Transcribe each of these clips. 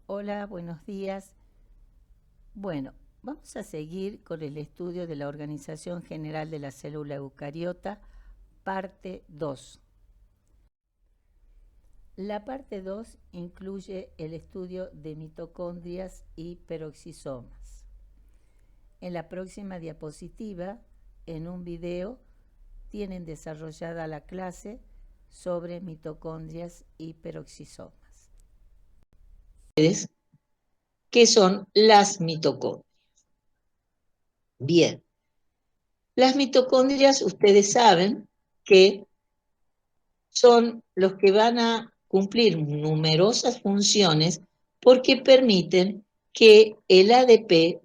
Hola, buenos días. Bueno, vamos a seguir con el estudio de la Organización General de la Célula Eucariota, parte 2. La parte 2 incluye el estudio de mitocondrias y peroxisomas. En la próxima diapositiva, en un video, tienen desarrollada la clase sobre mitocondrias y peroxisomas. ¿Qué son las mitocondrias? Bien, las mitocondrias ustedes saben que son los que van a cumplir numerosas funciones porque permiten que el ADP,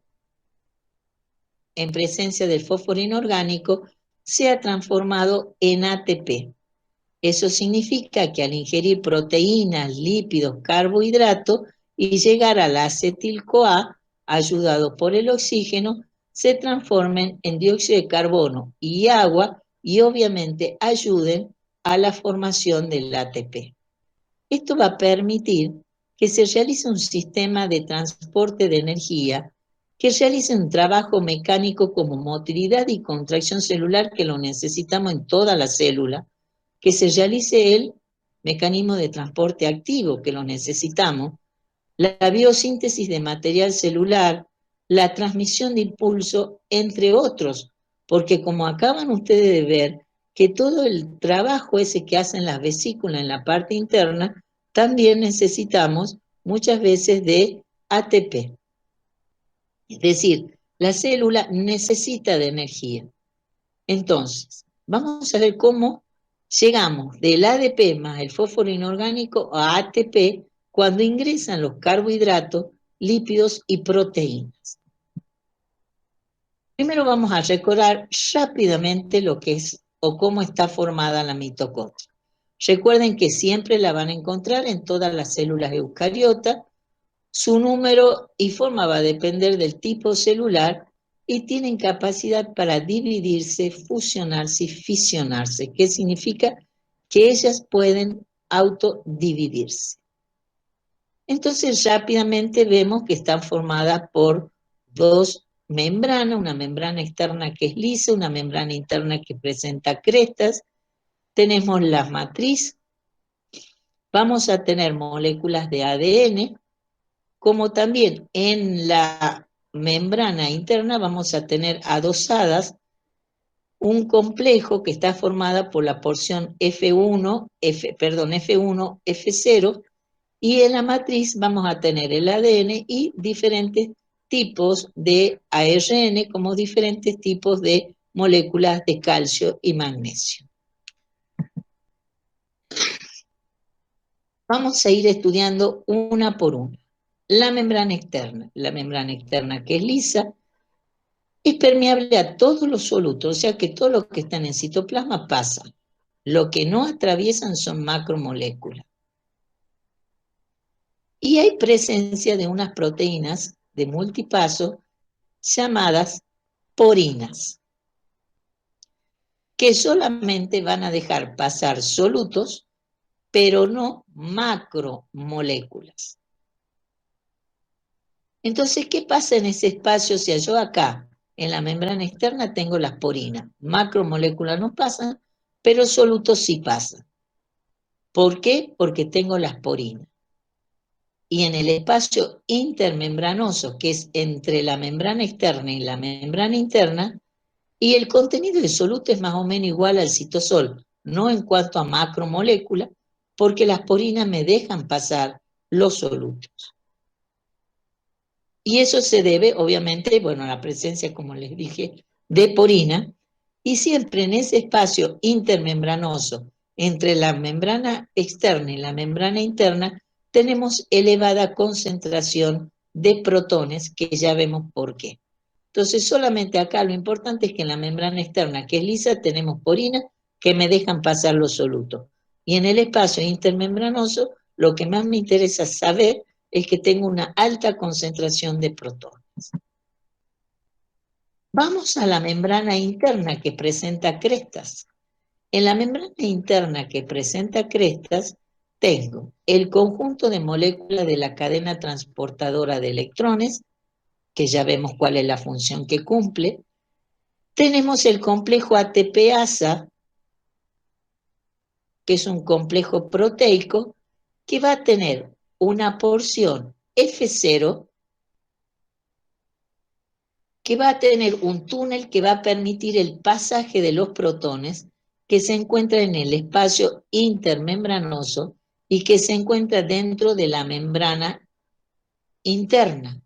en presencia del fósforo inorgánico, sea transformado en ATP. Eso significa que al ingerir proteínas, lípidos, carbohidratos y llegar al acetil-CoA, ayudado por el oxígeno, se transformen en dióxido de carbono y agua y obviamente ayuden a la formación del ATP. Esto va a permitir que se realice un sistema de transporte de energía que realice un trabajo mecánico como motilidad y contracción celular que lo necesitamos en toda la célula, que se realice el mecanismo de transporte activo que lo necesitamos, la biosíntesis de material celular, la transmisión de impulso, entre otros, porque como acaban ustedes de ver, que todo el trabajo ese que hacen las vesículas en la parte interna, también necesitamos muchas veces de ATP. Es decir, la célula necesita de energía. Entonces, vamos a ver cómo llegamos del ADP más el fósforo inorgánico a ATP cuando ingresan los carbohidratos, lípidos y proteínas. Primero vamos a recordar rápidamente lo que es o cómo está formada la mitocondria. Recuerden que siempre la van a encontrar en todas las células eucariotas. Su número y forma va a depender del tipo celular y tienen capacidad para dividirse, fusionarse y fisionarse. ¿Qué significa? Que ellas pueden autodividirse. Entonces rápidamente vemos que están formadas por dos membranas, una membrana externa que es lisa, una membrana interna que presenta crestas. Tenemos la matriz, vamos a tener moléculas de ADN, como también en la membrana interna vamos a tener adosadas un complejo que está formada por la porción F1, F1, F0, y en la matriz vamos a tener el ADN y diferentes tipos de ARN como diferentes tipos de moléculas de calcio y magnesio. Vamos a ir estudiando una por una. La membrana externa que es lisa, es permeable a todos los solutos, o sea que todo lo que están en citoplasma pasa. Lo que no atraviesan son macromoléculas. Y hay presencia de unas proteínas de multipaso llamadas porinas, que solamente van a dejar pasar solutos, pero no macromoléculas. Entonces, ¿qué pasa en ese espacio? O sea, yo acá, en la membrana externa, tengo las porinas. Macromoléculas no pasan, pero solutos sí pasan. ¿Por qué? Porque tengo las porinas. Y en el espacio intermembranoso, que es entre la membrana externa y la membrana interna, y el contenido de soluto es más o menos igual al citosol, no en cuanto a macromoléculas, porque las porinas me dejan pasar los solutos. Y eso se debe, obviamente, bueno, a la presencia, como les dije, de porina, y siempre en ese espacio intermembranoso, entre la membrana externa y la membrana interna, tenemos elevada concentración de protones, que ya vemos por qué. Entonces, solamente acá lo importante es que en la membrana externa, que es lisa, tenemos porinas que me dejan pasar los solutos. Y en el espacio intermembranoso, lo que más me interesa saber es que tengo una alta concentración de protones. Vamos a la membrana interna que presenta crestas. En la membrana interna que presenta crestas, tengo el conjunto de moléculas de la cadena transportadora de electrones, que ya vemos cuál es la función que cumple. Tenemos el complejo ATP-ASA, que es un complejo proteico, que va a tener una porción F0, que va a tener un túnel que va a permitir el pasaje de los protones que se encuentra en el espacio intermembranoso y que se encuentra dentro de la membrana interna.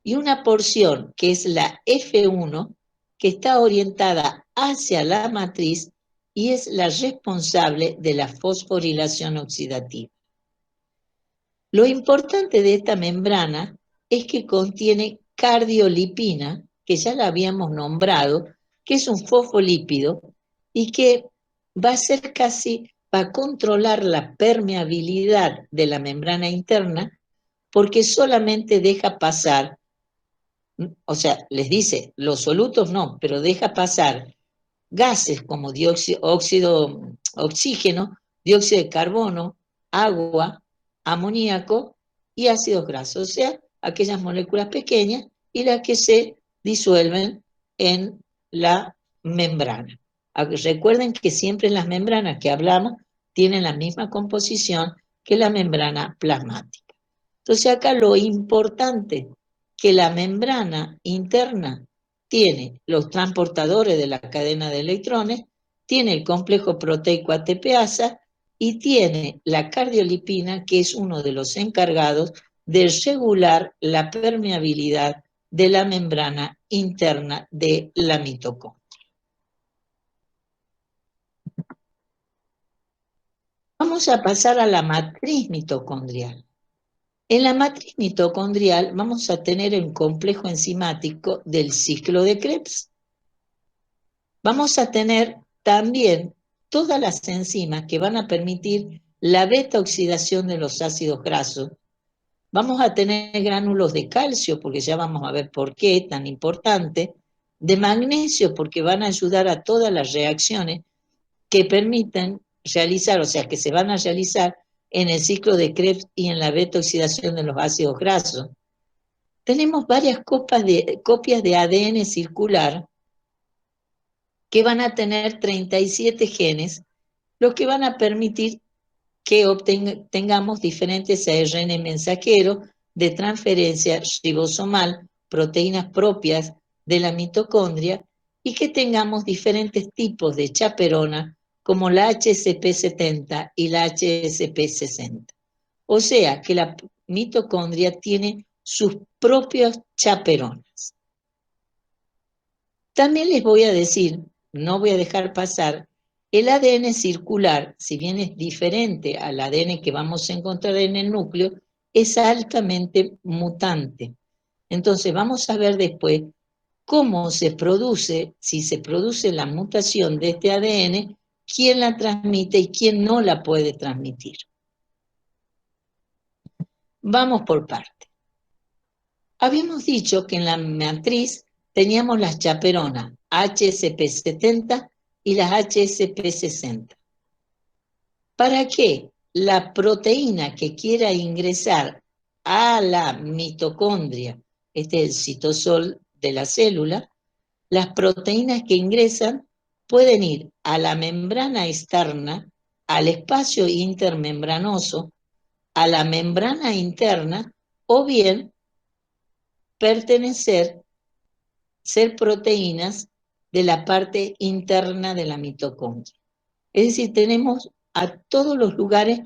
Y una porción que es la F1, que está orientada hacia la matriz y es la responsable de la fosforilación oxidativa. Lo importante de esta membrana es que contiene cardiolipina, que ya la habíamos nombrado, que es un fosfolípido y que va a controlar la permeabilidad de la membrana interna porque solamente deja pasar, o sea, les dice, los solutos no, pero deja pasar gases como oxígeno, dióxido de carbono, agua, amoníaco y ácidos grasos, o sea, aquellas moléculas pequeñas y las que se disuelven en la membrana. Recuerden que siempre las membranas que hablamos tienen la misma composición que la membrana plasmática. Entonces acá lo importante que la membrana interna tiene los transportadores de la cadena de electrones, tiene el complejo proteico ATPasa y tiene la cardiolipina, que es uno de los encargados de regular la permeabilidad de la membrana interna de la mitocondria. Vamos a pasar a la matriz mitocondrial. En la matriz mitocondrial vamos a tener el complejo enzimático del ciclo de Krebs. Vamos a tener también todas las enzimas que van a permitir la beta-oxidación de los ácidos grasos. Vamos a tener gránulos de calcio, porque ya vamos a ver por qué, tan importante, de magnesio, porque van a ayudar a todas las reacciones que permiten realizar, o sea, que se van a realizar en el ciclo de Krebs y en la beta-oxidación de los ácidos grasos. Tenemos varias copias de ADN circular que van a tener 37 genes, lo que van a permitir que tengamos diferentes ARN mensajeros de transferencia ribosomal, proteínas propias de la mitocondria, y que tengamos diferentes tipos de chaperona, como la HSP70 y la HSP60. O sea que la mitocondria tiene sus propios chaperonas. También les voy a decir, no voy a dejar pasar, el ADN circular, si bien es diferente al ADN que vamos a encontrar en el núcleo, es altamente mutante. Entonces vamos a ver después cómo se produce, si se produce la mutación de este ADN, quién la transmite y quién no la puede transmitir. Vamos por parte. Habíamos dicho que en la matriz teníamos las chaperonas HSP70 y las HSP60. ¿Para qué? La proteína que quiera ingresar a la mitocondria, este es el citosol de la célula, las proteínas que ingresan pueden ir a la membrana externa, al espacio intermembranoso, a la membrana interna, o bien ser proteínas de la parte interna de la mitocondria. Es decir, tenemos a todos los lugares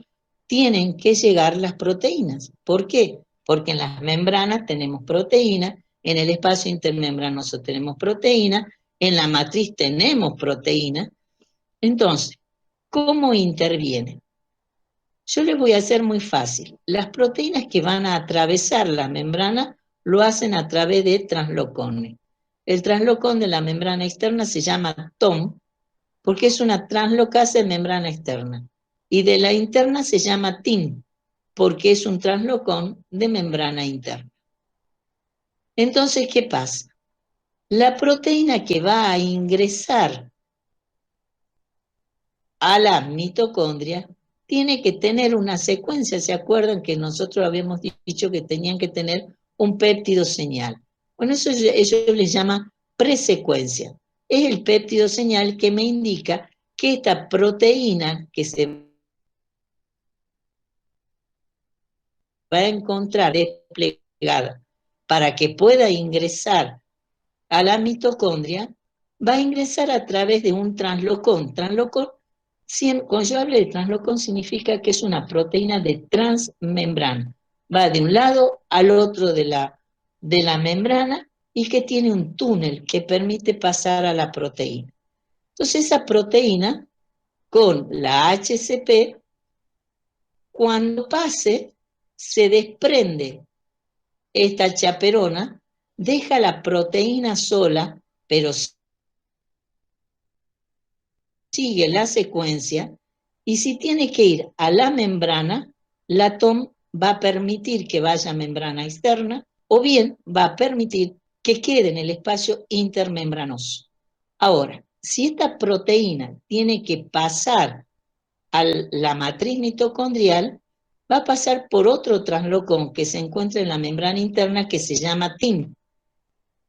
tienen que llegar las proteínas. ¿Por qué? Porque en las membranas tenemos proteína, en el espacio intermembranoso tenemos proteína, en la matriz tenemos proteína. Entonces, ¿cómo intervienen? Yo les voy a hacer muy fácil. Las proteínas que van a atravesar la membrana lo hacen a través de translocones. El translocón de la membrana externa se llama TOM, porque es una translocasa de membrana externa. Y de la interna se llama TIM, porque es un translocón de membrana interna. Entonces, ¿qué pasa? La proteína que va a ingresar a la mitocondria tiene que tener una secuencia. ¿Se acuerdan que nosotros habíamos dicho que tenían que tener un péptido señal? Bueno, eso ellos les llaman presecuencia. Es el péptido señal que me indica que esta proteína que se va a encontrar desplegada para que pueda ingresar a la mitocondria, va a ingresar a través de un translocón. Translocón, cuando yo hablo de translocón, significa que es una proteína de transmembrana. Va de un lado al otro de la membrana y que tiene un túnel que permite pasar a la proteína. Entonces esa proteína con la HCP, cuando pase, se desprende esta chaperona, deja la proteína sola, pero sigue la secuencia, y si tiene que ir a la membrana, la TOM va a permitir que vaya a membrana externa, o bien va a permitir que quede en el espacio intermembranoso. Ahora, si esta proteína tiene que pasar a la matriz mitocondrial, va a pasar por otro translocón que se encuentra en la membrana interna que se llama TIM.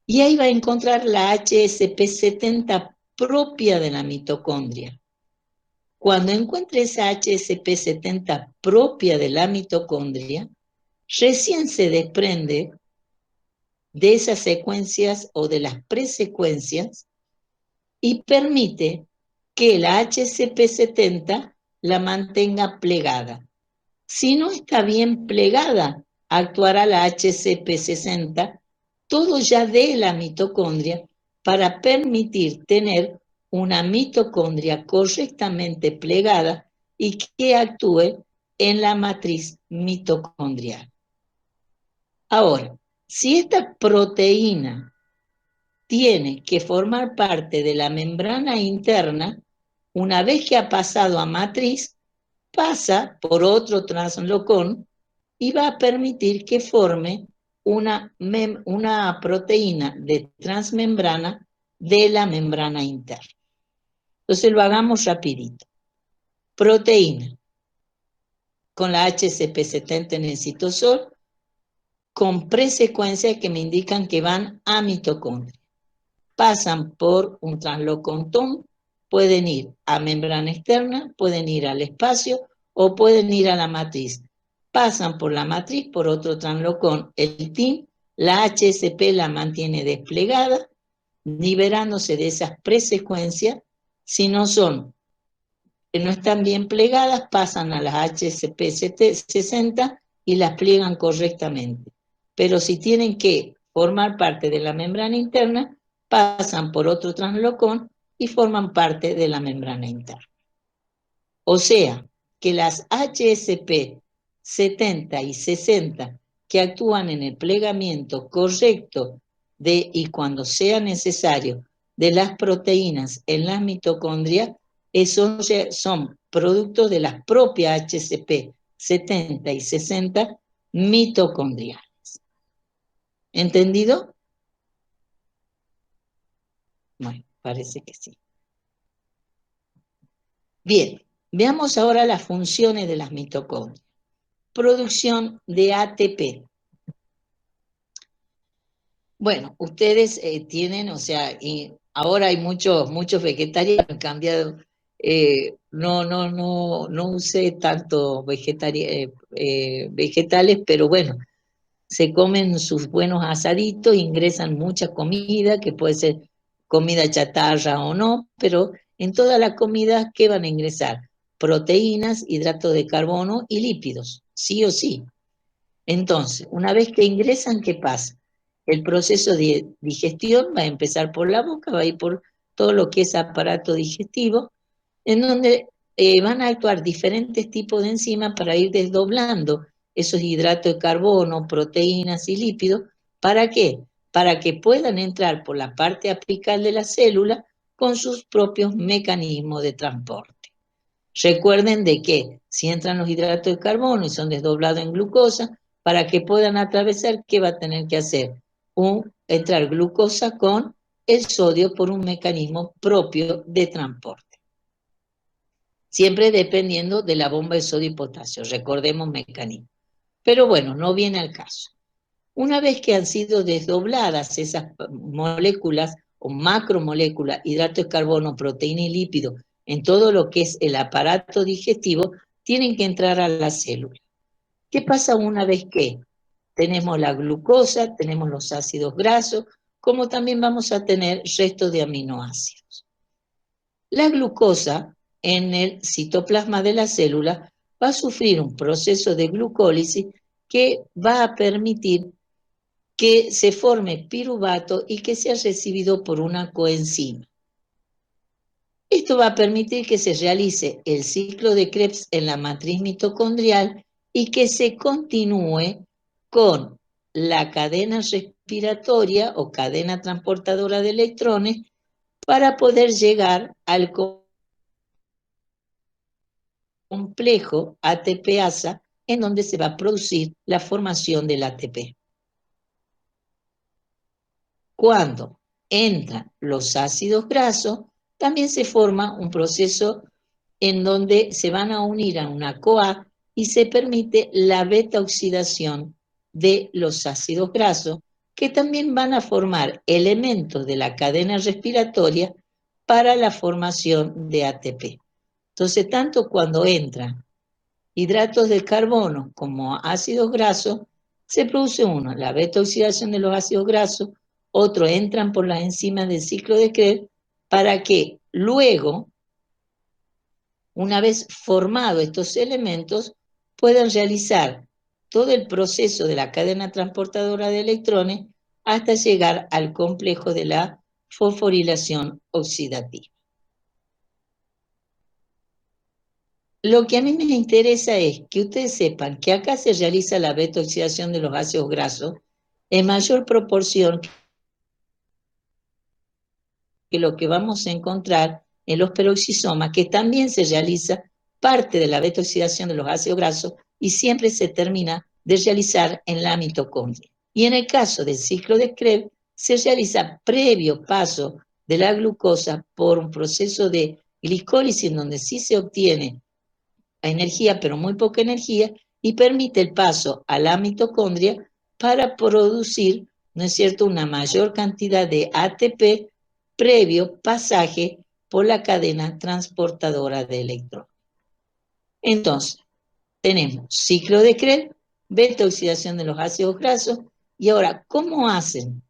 Y ahí va a encontrar la HSP70 propia de la mitocondria. Cuando encuentre esa HSP70 propia de la mitocondria, recién se desprende de esas secuencias o de las presecuencias y permite que la HSP70 la mantenga plegada. Si no está bien plegada, actuará la HCP60, todo ya de la mitocondria, para permitir tener una mitocondria correctamente plegada y que actúe en la matriz mitocondrial. Ahora, si esta proteína tiene que formar parte de la membrana interna, una vez que ha pasado a matriz, pasa por otro translocón y va a permitir que forme una proteína de transmembrana de la membrana interna. Entonces lo hagamos rapidito. Proteína con la HCP70 en el citosol, con presecuencias que me indican que van a mitocondria. Pasan por un translocón TOM, pueden ir a membrana externa, pueden ir al espacio o pueden ir a la matriz. Pasan por la matriz, por otro translocón, el TIM, la HSP la mantiene desplegada, liberándose de esas presecuencias. Si no están bien plegadas, pasan a las HSP 60 y las pliegan correctamente. Pero si tienen que formar parte de la membrana interna, pasan por otro translocón y forman parte de la membrana interna. O sea, que las HSP 70 y 60 que actúan en el plegamiento correcto y cuando sea necesario de las proteínas en las mitocondrias, son productos de las propias HCP 70 y 60 mitocondriales. ¿Entendido? Bueno, parece que sí. Bien, veamos ahora las funciones de las mitocondrias. Producción de ATP. Bueno, ustedes tienen, o sea, y ahora hay muchos vegetarianos, han cambiado, no usé tanto vegetales, pero bueno, se comen sus buenos asaditos, ingresan mucha comida, que puede ser comida chatarra o no, pero en toda la comida, ¿qué van a ingresar? Proteínas, hidratos de carbono y lípidos, sí o sí. Entonces, una vez que ingresan, ¿qué pasa? El proceso de digestión va a empezar por la boca, va a ir por todo lo que es aparato digestivo, en donde van a actuar diferentes tipos de enzimas para ir desdoblando esos hidratos de carbono, proteínas y lípidos. ¿Para qué? Para que puedan entrar por la parte apical de la célula con sus propios mecanismos de transporte. Recuerden de que si entran los hidratos de carbono y son desdoblados en glucosa, para que puedan atravesar, ¿qué va a tener que hacer? Entrar glucosa con el sodio por un mecanismo propio de transporte. siempre dependiendo de la bomba de sodio y potasio, recordemos mecanismo. Pero bueno, no viene al caso. Una vez que han sido desdobladas esas moléculas o macromoléculas, hidrato de carbono, proteína y lípido, en todo lo que es el aparato digestivo, tienen que entrar a la célula. ¿Qué pasa una vez que tenemos la glucosa, tenemos los ácidos grasos, como también vamos a tener restos de aminoácidos? La glucosa en el citoplasma de la célula va a sufrir un proceso de glucólisis que va a permitir que se forme piruvato y que sea recibido por una coenzima. Esto va a permitir que se realice el ciclo de Krebs en la matriz mitocondrial y que se continúe con la cadena respiratoria o cadena transportadora de electrones para poder llegar al complejo ATP-ASA, en donde se va a producir la formación del ATP. Cuando entran los ácidos grasos, también se forma un proceso en donde se van a unir a una CoA y se permite la beta-oxidación de los ácidos grasos, que también van a formar elementos de la cadena respiratoria para la formación de ATP. Entonces, tanto cuando entran hidratos de carbono como ácidos grasos, se produce uno, la beta-oxidación de los ácidos grasos, otro entran por las enzimas del ciclo de Krebs, para que luego, una vez formados estos elementos, puedan realizar todo el proceso de la cadena transportadora de electrones hasta llegar al complejo de la fosforilación oxidativa. Lo que a mí me interesa es que ustedes sepan que acá se realiza la beta-oxidación de los ácidos grasos en mayor proporción que lo que vamos a encontrar en los peroxisomas, que también se realiza parte de la beta-oxidación de los ácidos grasos y siempre se termina de realizar en la mitocondria. Y en el caso del ciclo de Krebs, se realiza previo paso de la glucosa por un proceso de glicólisis en donde sí se obtiene energía, pero muy poca energía, y permite el paso a la mitocondria para producir, ¿no es cierto?, una mayor cantidad de ATP previo pasaje por la cadena transportadora de electrones. Entonces, tenemos ciclo de Krebs, beta-oxidación de los ácidos grasos, y ahora, ¿cómo hacen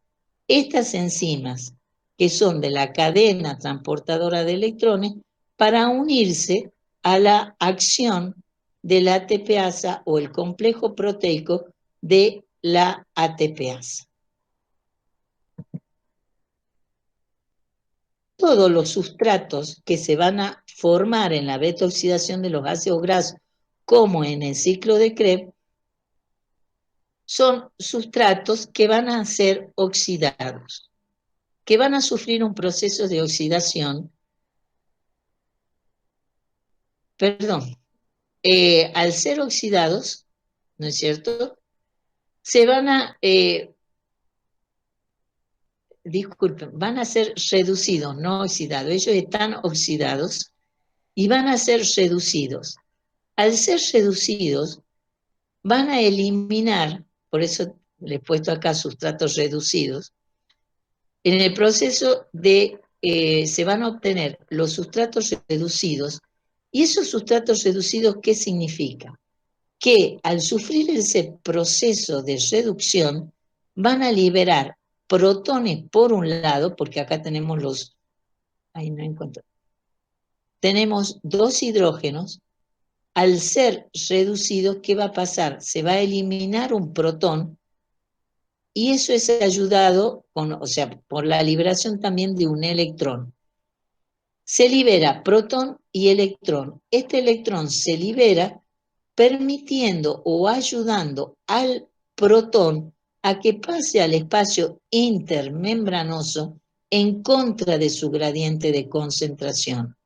estas enzimas que son de la cadena transportadora de electrones para unirse a la acción del ATPasa o el complejo proteico de la ATPasa? Todos los sustratos que se van a formar en la beta-oxidación de los ácidos grasos, como en el ciclo de Krebs, son sustratos que van a ser oxidados, que van a sufrir un proceso de oxidación, al ser oxidados, ¿no es cierto?, se van a, van a ser reducidos, no oxidados. Ellos están oxidados y van a ser reducidos. Al ser reducidos, van a eliminar, por eso le he puesto acá sustratos reducidos, en el proceso de, se van a obtener los sustratos reducidos, y esos sustratos reducidos, ¿qué significa? Que al sufrir ese proceso de reducción, van a liberar protones por un lado, porque acá tenemos los, ahí no encuentro, tenemos dos hidrógenos. Al ser reducidos, ¿qué va a pasar? Se va a eliminar un protón, y eso es ayudado por la liberación también de un electrón. Se libera protón y electrón. Este electrón se libera permitiendo o ayudando al protón a que pase al espacio intermembranoso en contra de su gradiente de concentración.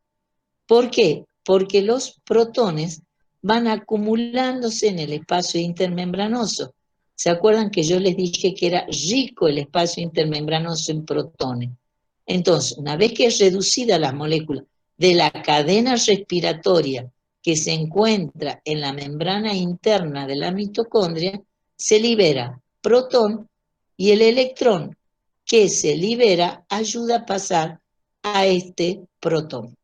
¿Por qué? Porque los protones van acumulándose en el espacio intermembranoso. ¿Se acuerdan que yo les dije que era rico el espacio intermembranoso en protones? Entonces, una vez que es reducida la molécula de la cadena respiratoria que se encuentra en la membrana interna de la mitocondria, se libera protón y el electrón que se libera ayuda a pasar a este protón.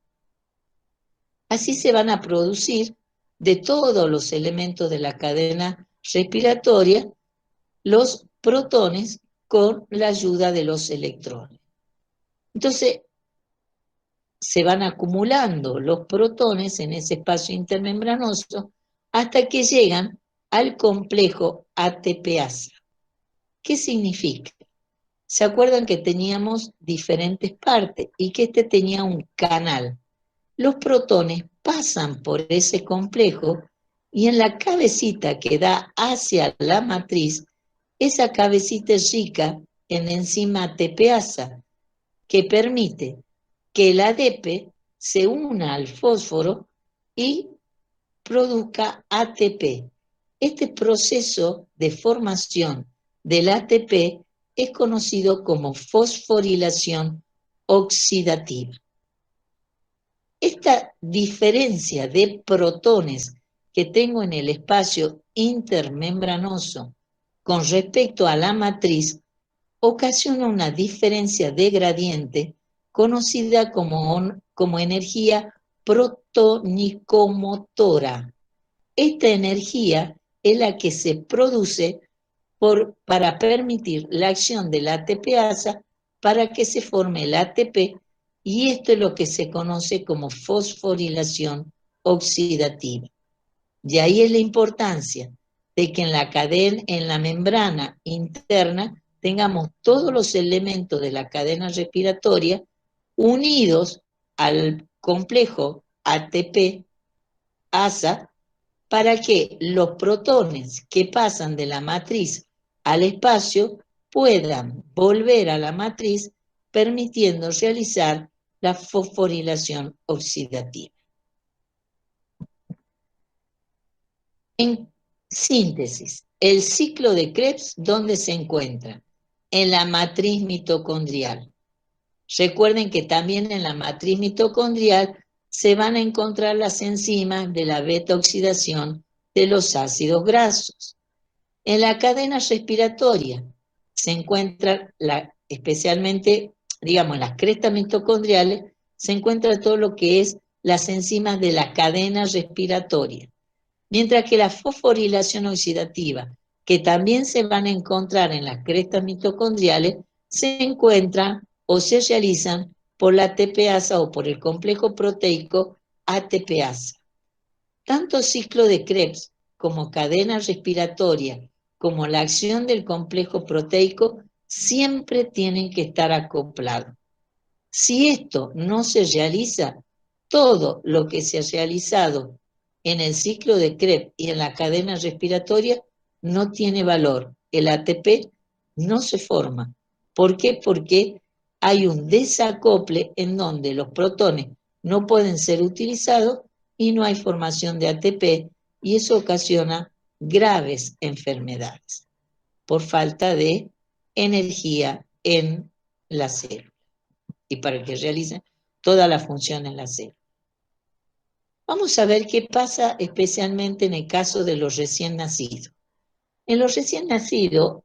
Así se van a producir de todos los elementos de la cadena respiratoria los protones con la ayuda de los electrones. Entonces, se van acumulando los protones en ese espacio intermembranoso hasta que llegan al complejo ATPasa. ¿Qué significa? ¿Se acuerdan que teníamos diferentes partes y que este tenía un canal? Los protones pasan por ese complejo y en la cabecita que da hacia la matriz, esa cabecita es rica en enzima ATPasa, que permite que el ADP se una al fósforo y produzca ATP. Este proceso de formación del ATP es conocido como fosforilación oxidativa. Esta diferencia de protones que tengo en el espacio intermembranoso con respecto a la matriz ocasiona una diferencia de gradiente conocida como energía protonicomotora. Esta energía es la que se produce para permitir la acción del ATPasa para que se forme el ATP, y esto es lo que se conoce como fosforilación oxidativa. De ahí es la importancia de que en la cadena, en la membrana interna, tengamos todos los elementos de la cadena respiratoria unidos al complejo ATP-ASA para que los protones que pasan de la matriz al espacio puedan volver a la matriz, permitiendo realizar la fosforilación oxidativa. En síntesis, el ciclo de Krebs, ¿dónde se encuentra? En la matriz mitocondrial. Recuerden que también en la matriz mitocondrial se van a encontrar las enzimas de la beta-oxidación de los ácidos grasos. En la cadena respiratoria se encuentra, especialmente, digamos, en las crestas mitocondriales, se encuentra todo lo que es las enzimas de la cadena respiratoria. Mientras que la fosforilación oxidativa, que también se van a encontrar en las crestas mitocondriales, se encuentran o se realizan por la ATPasa o por el complejo proteico ATPasa. Tanto ciclo de Krebs como cadena respiratoria, como la acción del complejo proteico, siempre tienen que estar acoplados. Si esto no se realiza, todo lo que se ha realizado en el ciclo de Krebs y en la cadena respiratoria no tiene valor. El ATP no se forma. ¿Por qué? Porque hay un desacople en donde los protones no pueden ser utilizados y no hay formación de ATP, y eso ocasiona graves enfermedades por falta de energía en la célula y para que realicen toda la función en la célula. Vamos a ver qué pasa especialmente en el caso de los recién nacidos. En los recién nacidos,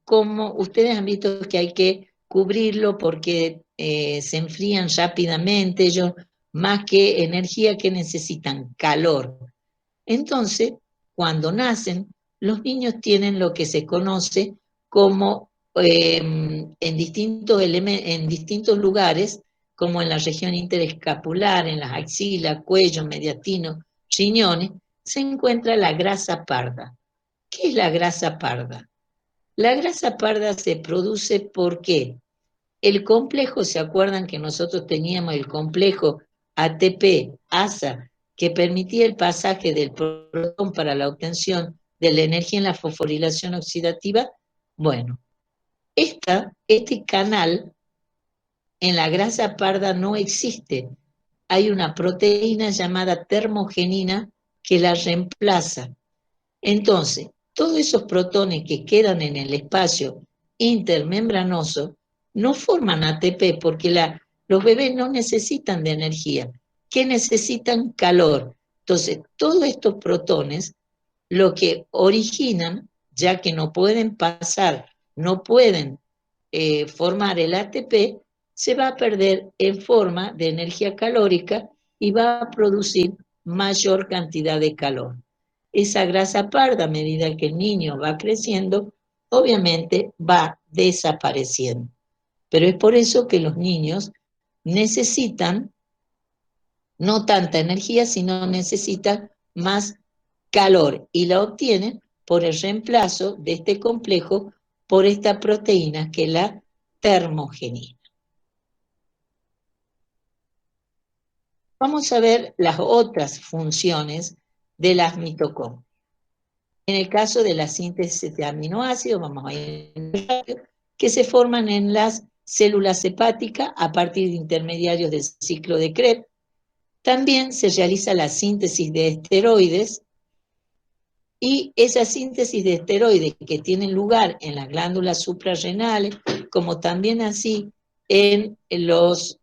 como ustedes han visto que hay que cubrirlo porque se enfrían rápidamente, ellos más que energía que necesitan, calor. Entonces, cuando nacen, los niños tienen lo que se conoce como en distintos lugares, como en la región interescapular, en las axilas, cuello, mediastino, riñones, se encuentra la grasa parda. ¿Qué es la grasa parda? La grasa parda se produce porque el complejo, ¿se acuerdan que nosotros teníamos el complejo ATP-ASA que permitía el pasaje del protón para la obtención de la energía en la fosforilación oxidativa? Bueno, este canal en la grasa parda no existe. Hay una proteína llamada termogenina que la reemplaza. Entonces, todos esos protones que quedan en el espacio intermembranoso no forman ATP porque Los bebés no necesitan de energía, que necesitan calor. Entonces, todos estos protones lo que originan, ya que no pueden pasar, no pueden formar el ATP, se va a perder en forma de energía calórica y va a producir mayor cantidad de calor. Esa grasa parda, a medida que el niño va creciendo, obviamente va desapareciendo. Pero es por eso que los niños necesitan no tanta energía, sino necesitan más calor y la obtienen por el reemplazo de este complejo por esta proteína que es la termogenina. Vamos a ver las otras funciones de las mitocondrias. En el caso de la síntesis de aminoácidos, vamos a ir rápido, que se forman en las células hepáticas a partir de intermediarios del ciclo de Krebs. También se realiza la síntesis de esteroides, y esa síntesis de esteroides que tiene lugar en las glándulas suprarrenales, como también así en los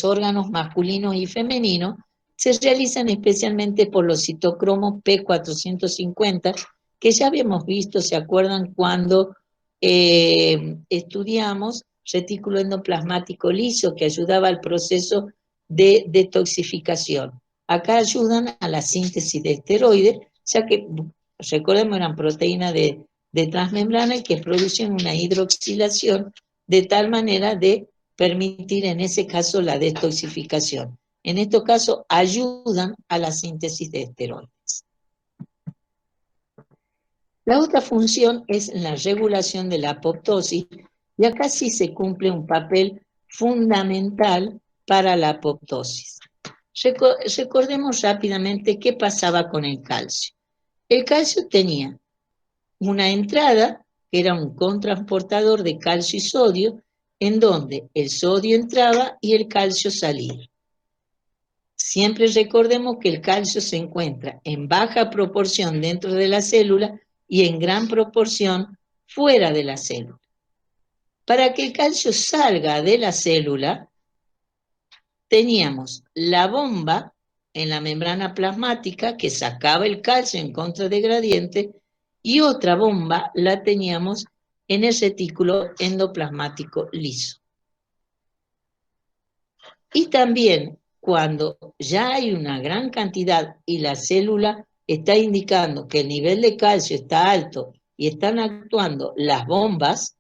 órganos masculinos y femeninos, se realizan especialmente por los citocromos P450, que ya habíamos visto, ¿se acuerdan cuando estudiamos retículo endoplasmático liso, que ayudaba al proceso de detoxificación? Acá ayudan a la síntesis de esteroides, ya que, recordemos, eran proteínas de transmembrana y que producen una hidroxilación de tal manera de permitir en ese caso la detoxificación. En estos casos ayudan a la síntesis de esteroides. La otra función es la regulación de la apoptosis, y acá sí se cumple un papel fundamental para la apoptosis. Recordemos rápidamente qué pasaba con el calcio. El calcio tenía una entrada, que era un cotransportador de calcio y sodio, en donde el sodio entraba y el calcio salía. Siempre recordemos que el calcio se encuentra en baja proporción dentro de la célula y en gran proporción fuera de la célula. Para que el calcio salga de la célula, teníamos la bomba en la membrana plasmática que sacaba el calcio en contra de gradiente, y otra bomba la teníamos en el retículo endoplasmático liso. Y también cuando ya hay una gran cantidad y la célula está indicando que el nivel de calcio está alto y están actuando las bombas,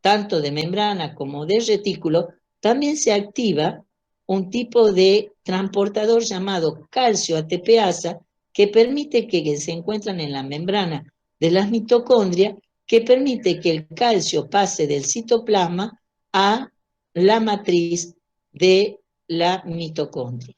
tanto de membrana como de retículo, también se activa un tipo de transportador llamado calcio ATPasa, que permite que se encuentran en la membrana de las mitocondrias, que permite que el calcio pase del citoplasma a la matriz de la mitocondria.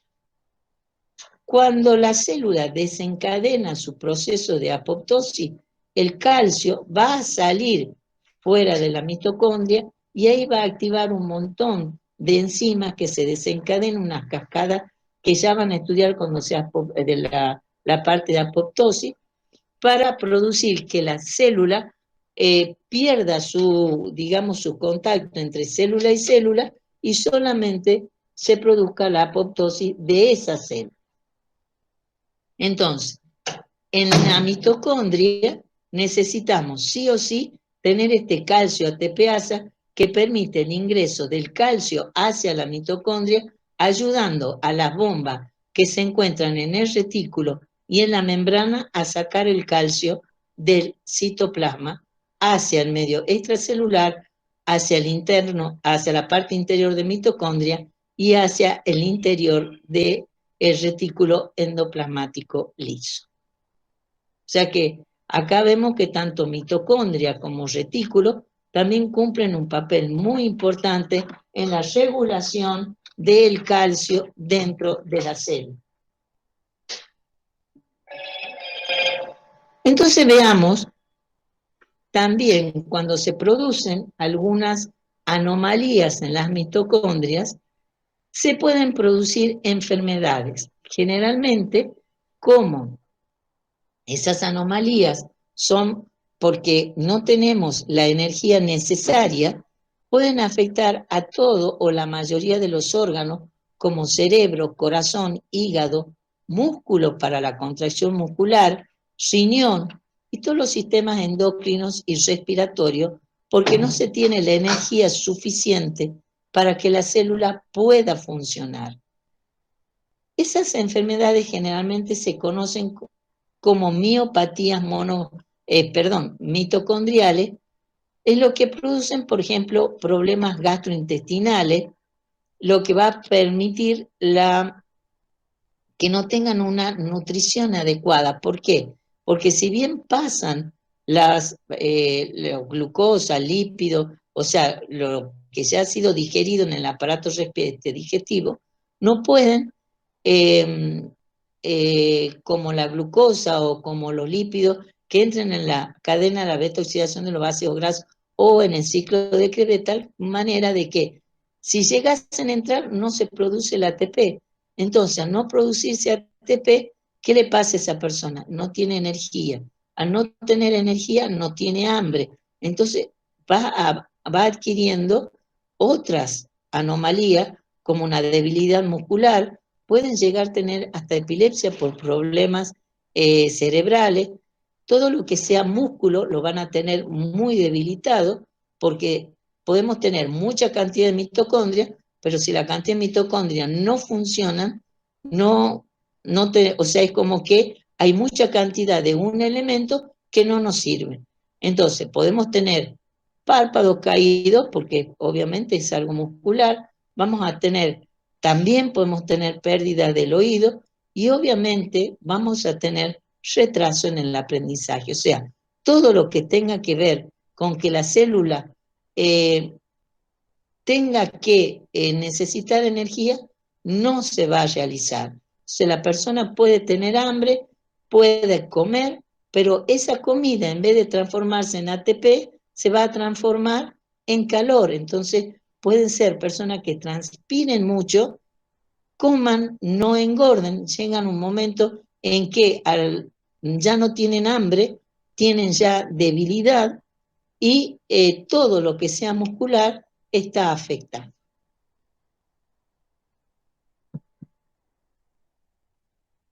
Cuando la célula desencadena su proceso de apoptosis, el calcio va a salir fuera de la mitocondria y ahí va a activar un montón de enzimas que se desencadenan, unas cascadas que ya van a estudiar cuando sea de la parte de apoptosis, para producir que la célula pierda su, digamos, su contacto entre célula y célula y solamente se produzca la apoptosis de esa célula. Entonces, en la mitocondria necesitamos sí o sí tener este calcio ATPasa que permite el ingreso del calcio hacia la mitocondria, ayudando a las bombas que se encuentran en el retículo y en la membrana a sacar el calcio del citoplasma hacia el medio extracelular, hacia el interno, hacia la parte interior de mitocondria y hacia el interior del retículo endoplasmático liso. O sea que acá vemos que tanto mitocondria como retículo también cumplen un papel muy importante en la regulación del calcio dentro de la célula. Entonces veamos también cuando se producen algunas anomalías en las mitocondrias, se pueden producir enfermedades. Generalmente, como esas anomalías son porque no tenemos la energía necesaria pueden afectar a todo o la mayoría de los órganos, como cerebro, corazón, hígado, músculo para la contracción muscular, riñón y todos los sistemas endocrinos y respiratorios, porque no se tiene la energía suficiente para que la célula pueda funcionar. Esas enfermedades generalmente se conocen como miopatías mitocondriales, es lo que producen, por ejemplo, problemas gastrointestinales, lo que va a permitir que no tengan una nutrición adecuada. ¿Por qué? Porque si bien pasan la glucosa, lípidos, o sea, lo que ya ha sido digerido en el aparato digestivo, no pueden, eh, como la glucosa o como los lípidos, que entren en la cadena de la beta-oxidación de los ácidos grasos o en el ciclo de Krebs, de tal manera de que si llegasen a entrar no se produce el ATP. Entonces, al no producirse ATP, ¿qué le pasa a esa persona? No tiene energía. Al no tener energía, no tiene hambre. Entonces, va adquiriendo otras anomalías, como una debilidad muscular, pueden llegar a tener hasta epilepsia por problemas cerebrales. Todo lo que sea músculo lo van a tener muy debilitado, porque podemos tener mucha cantidad de mitocondrias, pero si la cantidad de mitocondrias no funcionan, o sea, es como que hay mucha cantidad de un elemento que no nos sirve. Entonces, podemos tener párpados caídos, porque obviamente es algo muscular, también podemos tener pérdida del oído y obviamente vamos a tener retraso en el aprendizaje. O sea, todo lo que tenga que ver con que la célula tenga que necesitar energía, no se va a realizar. O sea, la persona puede tener hambre, puede comer, pero esa comida, en vez de transformarse en ATP, se va a transformar en calor. Entonces, pueden ser personas que transpiren mucho, coman, no engorden, llegan un momento en que ya no tienen hambre, tienen ya debilidad y todo lo que sea muscular está afectado.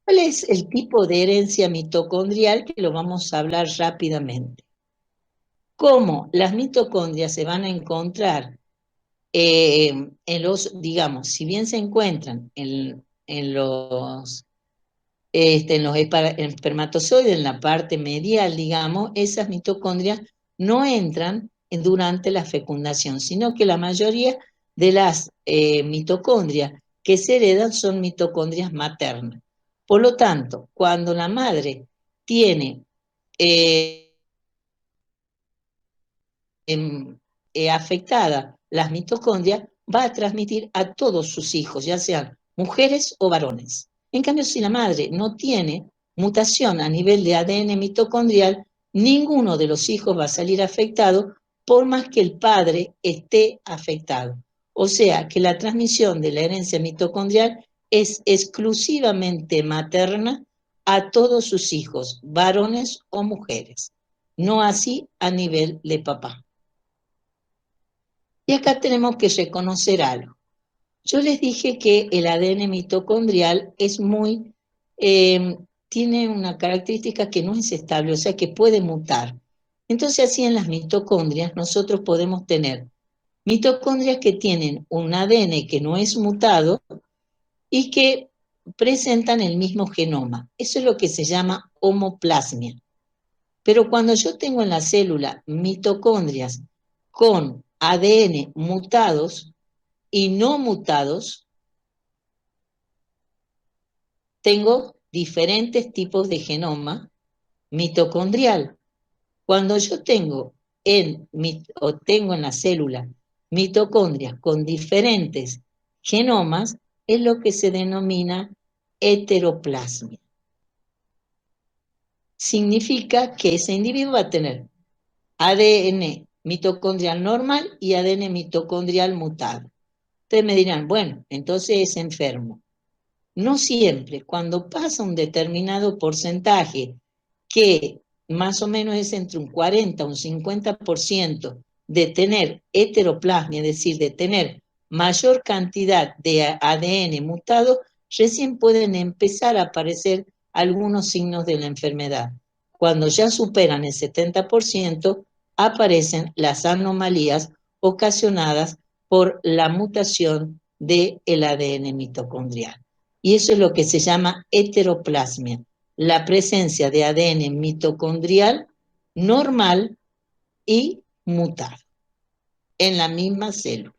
¿Cuál es el tipo de herencia mitocondrial? Que lo vamos a hablar rápidamente. ¿Cómo las mitocondrias se van a encontrar digamos, si bien se encuentran en los espermatozoides, en la parte medial, digamos, esas mitocondrias no entran durante la fecundación, sino que la mayoría de las mitocondrias que se heredan son mitocondrias maternas. Por lo tanto, cuando la madre tiene afectada las mitocondrias, va a transmitir a todos sus hijos, ya sean mujeres o varones. En cambio, si la madre no tiene mutación a nivel de ADN mitocondrial, ninguno de los hijos va a salir afectado por más que el padre esté afectado. O sea que la transmisión de la herencia mitocondrial es exclusivamente materna a todos sus hijos, varones o mujeres, no así a nivel de papá. Y acá tenemos que reconocer algo. Yo les dije que el ADN mitocondrial tiene una característica que no es estable, o sea que puede mutar. Entonces así en las mitocondrias nosotros podemos tener mitocondrias que tienen un ADN que no es mutado y que presentan el mismo genoma. Eso es lo que se llama homoplasmia. Pero cuando yo tengo en la célula mitocondrias con ADN mutados y no mutados, tengo diferentes tipos de genoma mitocondrial. Cuando yo tengo en la célula mitocondrias con diferentes genomas, es lo que se denomina heteroplasmia. Significa que ese individuo va a tener ADN mitocondrial normal y ADN mitocondrial mutado. Ustedes me dirán, bueno, entonces es enfermo. No siempre, cuando pasa un determinado porcentaje, que más o menos es entre un 40 y un 50% de tener heteroplasmia, es decir, de tener mayor cantidad de ADN mutado, recién pueden empezar a aparecer algunos signos de la enfermedad. Cuando ya superan el 70%, aparecen las anomalías ocasionadas por la mutación del ADN mitocondrial. Y eso es lo que se llama heteroplasmia, la presencia de ADN mitocondrial normal y mutado en la misma célula.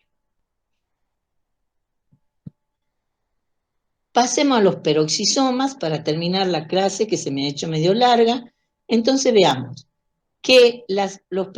Pasemos a los peroxisomas para terminar la clase que se me ha hecho medio larga. Entonces veamos que los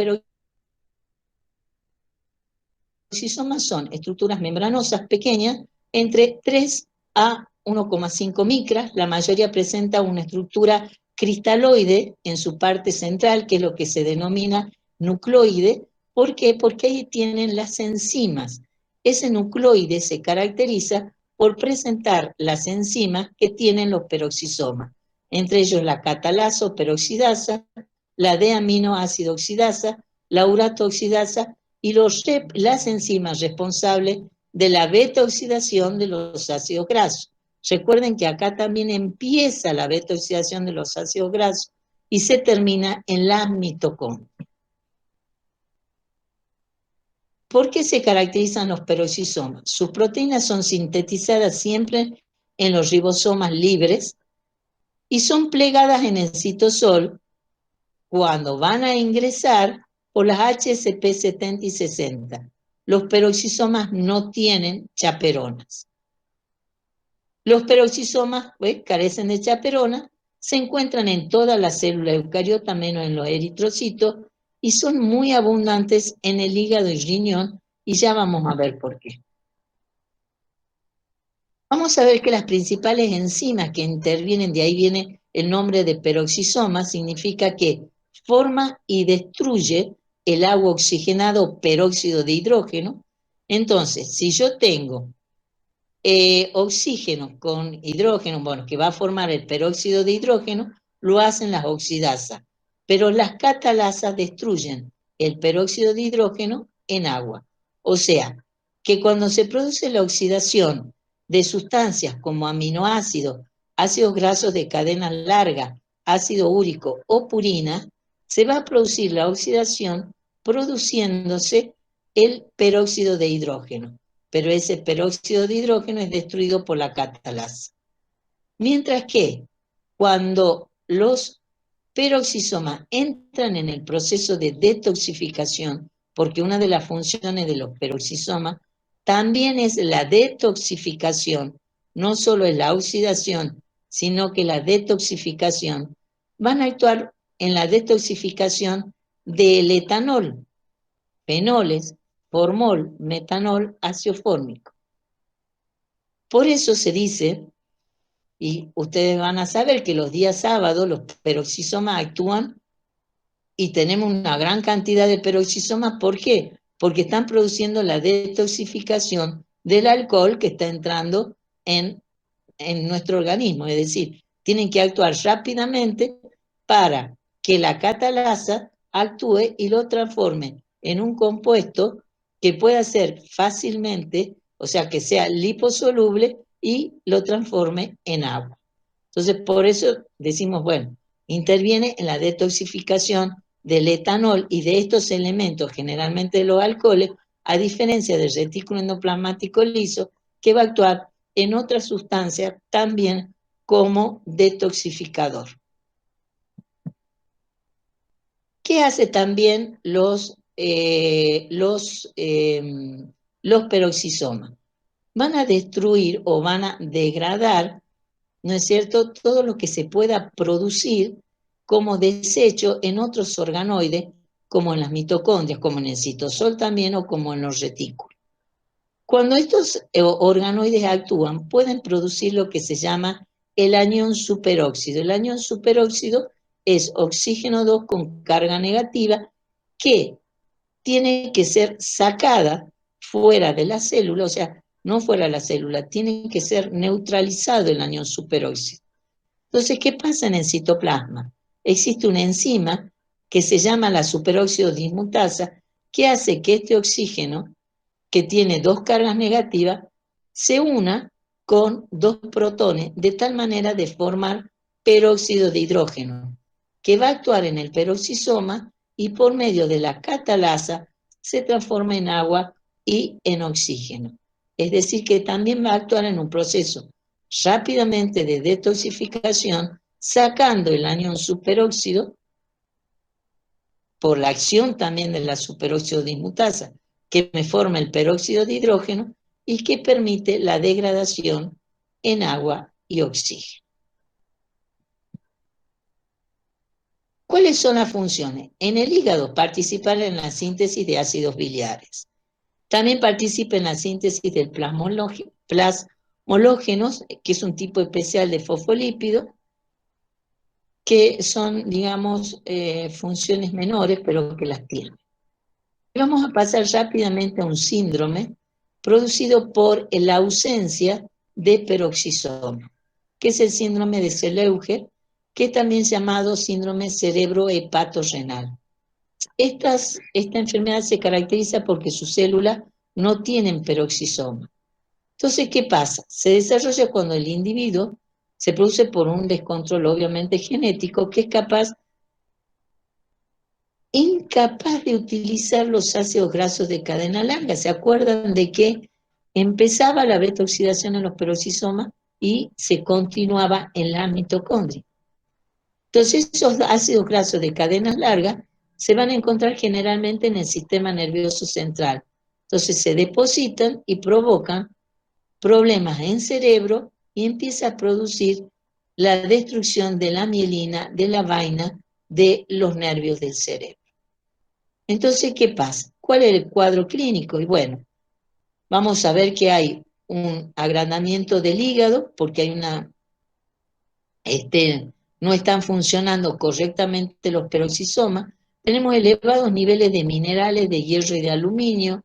peroxisomas son estructuras membranosas pequeñas entre 3 a 1,5 micras. La mayoría presenta una estructura cristaloide en su parte central, que es lo que se denomina nucleoide. ¿Por qué? Porque ahí tienen las enzimas. Ese nucleoide se caracteriza por presentar las enzimas que tienen los peroxisomas, entre ellos la catalasa peroxidasa, la D-aminoácido oxidasa, la urato oxidasa y las enzimas responsables de la beta-oxidación de los ácidos grasos. Recuerden que acá también empieza la beta-oxidación de los ácidos grasos y se termina en la mitocondria. ¿Por qué se caracterizan los peroxisomas? Sus proteínas son sintetizadas siempre en los ribosomas libres y son plegadas en el citosol cuando van a ingresar por las HSP70 y 60. Los peroxisomas no tienen chaperonas. Los peroxisomas carecen de chaperonas, se encuentran en toda la célula eucariota, menos en los eritrocitos, y son muy abundantes en el hígado y riñón, y ya vamos a ver por qué. Vamos a ver que las principales enzimas que intervienen, de ahí viene el nombre de peroxisoma, significa que forma y destruye el agua oxigenada, peróxido de hidrógeno. Entonces, si yo tengo oxígeno con hidrógeno, bueno, que va a formar el peróxido de hidrógeno, lo hacen las oxidasas, pero las catalasas destruyen el peróxido de hidrógeno en agua. O sea, que cuando se produce la oxidación de sustancias como aminoácidos, ácidos grasos de cadena larga, ácido úrico o purina, se va a producir la oxidación produciéndose el peróxido de hidrógeno, pero ese peróxido de hidrógeno es destruido por la catalasa. Mientras que cuando los peroxisomas entran en el proceso de detoxificación, porque una de las funciones de los peroxisomas también es la detoxificación, no solo es la oxidación, sino que la detoxificación, van a actuar en la detoxificación del etanol, fenoles, formol, metanol, ácido fórmico. Por eso se dice, y ustedes van a saber que los días sábados los peroxisomas actúan y tenemos una gran cantidad de peroxisomas. ¿Por qué? Porque están produciendo la detoxificación del alcohol que está entrando en nuestro organismo. Es decir, tienen que actuar rápidamente para que la catalasa actúe y lo transforme en un compuesto que pueda ser fácilmente, o sea, que sea liposoluble y lo transforme en agua. Entonces, por eso decimos, bueno, interviene en la detoxificación del etanol y de estos elementos, generalmente de los alcoholes, a diferencia del retículo endoplasmático liso, que va a actuar en otras sustancias también como detoxificador. ¿Qué hace también los peroxisomas? Van a destruir o van a degradar, ¿no es cierto?, todo lo que se pueda producir como desecho en otros organoides, como en las mitocondrias, como en el citosol también o como en los retículos. Cuando estos organoides actúan, pueden producir lo que se llama el anión superóxido. El anión superóxido es oxígeno 2 con carga negativa que tiene que ser sacada fuera de la célula, o sea, no fuera de la célula, tiene que ser neutralizado el anión superóxido. Entonces, ¿qué pasa en el citoplasma? Existe una enzima que se llama la superóxido dismutasa que hace que este oxígeno, que tiene dos cargas negativas, se una con dos protones, de tal manera de formar peróxido de hidrógeno, que va a actuar en el peroxisoma y por medio de la catalasa se transforma en agua y en oxígeno. Es decir, que también va a actuar en un proceso rápidamente de detoxificación, sacando el anión superóxido por la acción también de la superóxido dismutasa, que me forma el peróxido de hidrógeno y que permite la degradación en agua y oxígeno. ¿Cuáles son las funciones? En el hígado participar en la síntesis de ácidos biliares. También participa en la síntesis del plasmológenos, que es un tipo especial de fosfolípido, que son, digamos, funciones menores, pero que las tienen. Vamos a pasar rápidamente a un síndrome producido por la ausencia de peroxisoma, que es el síndrome de Seleuger, que es también llamado síndrome cerebrohepatorrenal. Esta enfermedad se caracteriza porque sus células no tienen peroxisoma. Entonces, ¿qué pasa? Se desarrolla cuando el individuo se produce por un descontrol obviamente genético que es incapaz de utilizar los ácidos grasos de cadena larga. ¿Se acuerdan de que empezaba la beta oxidación en los peroxisomas y se continuaba en la mitocondria? Entonces, esos ácidos grasos de cadenas largas se van a encontrar generalmente en el sistema nervioso central. Entonces, se depositan y provocan problemas en cerebro y empieza a producir la destrucción de la mielina, de la vaina, de los nervios del cerebro. Entonces, ¿qué pasa? ¿Cuál es el cuadro clínico? Y bueno, vamos a ver que hay un agrandamiento del hígado, porque hay no están funcionando correctamente los peroxisomas, tenemos elevados niveles de minerales, de hierro y de aluminio,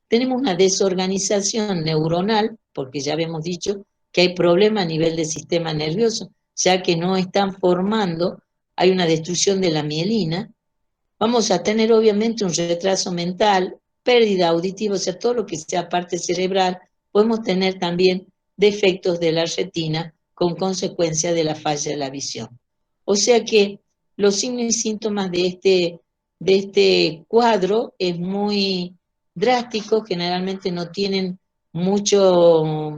tenemos una desorganización neuronal, porque ya habíamos dicho que hay problemas a nivel del sistema nervioso, ya que no están formando, hay una destrucción de la mielina. Vamos a tener obviamente un retraso mental, pérdida auditiva, o sea, todo lo que sea parte cerebral. Podemos tener también defectos de la retina con consecuencia de la falla de la visión. O sea que los signos y síntomas de este cuadro es muy drástico, generalmente no tienen mucho,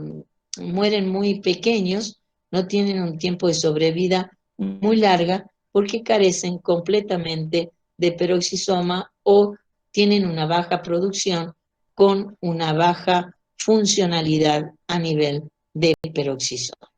mueren muy pequeños, no tienen un tiempo de sobrevida muy larga porque carecen completamente de peroxisoma o tienen una baja producción con una baja funcionalidad a nivel de peroxisoma.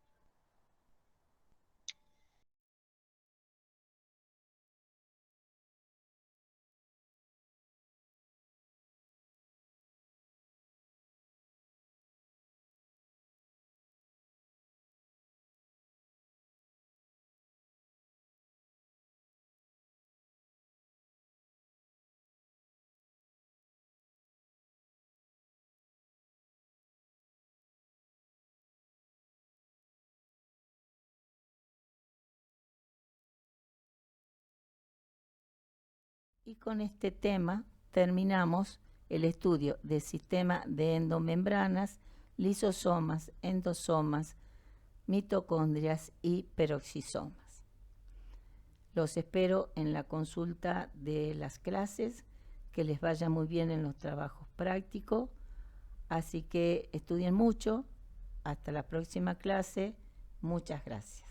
Y con este tema terminamos el estudio del sistema de endomembranas, lisosomas, endosomas, mitocondrias y peroxisomas. Los espero en la consulta de las clases, que les vaya muy bien en los trabajos prácticos, así que estudien mucho. Hasta la próxima clase. Muchas gracias.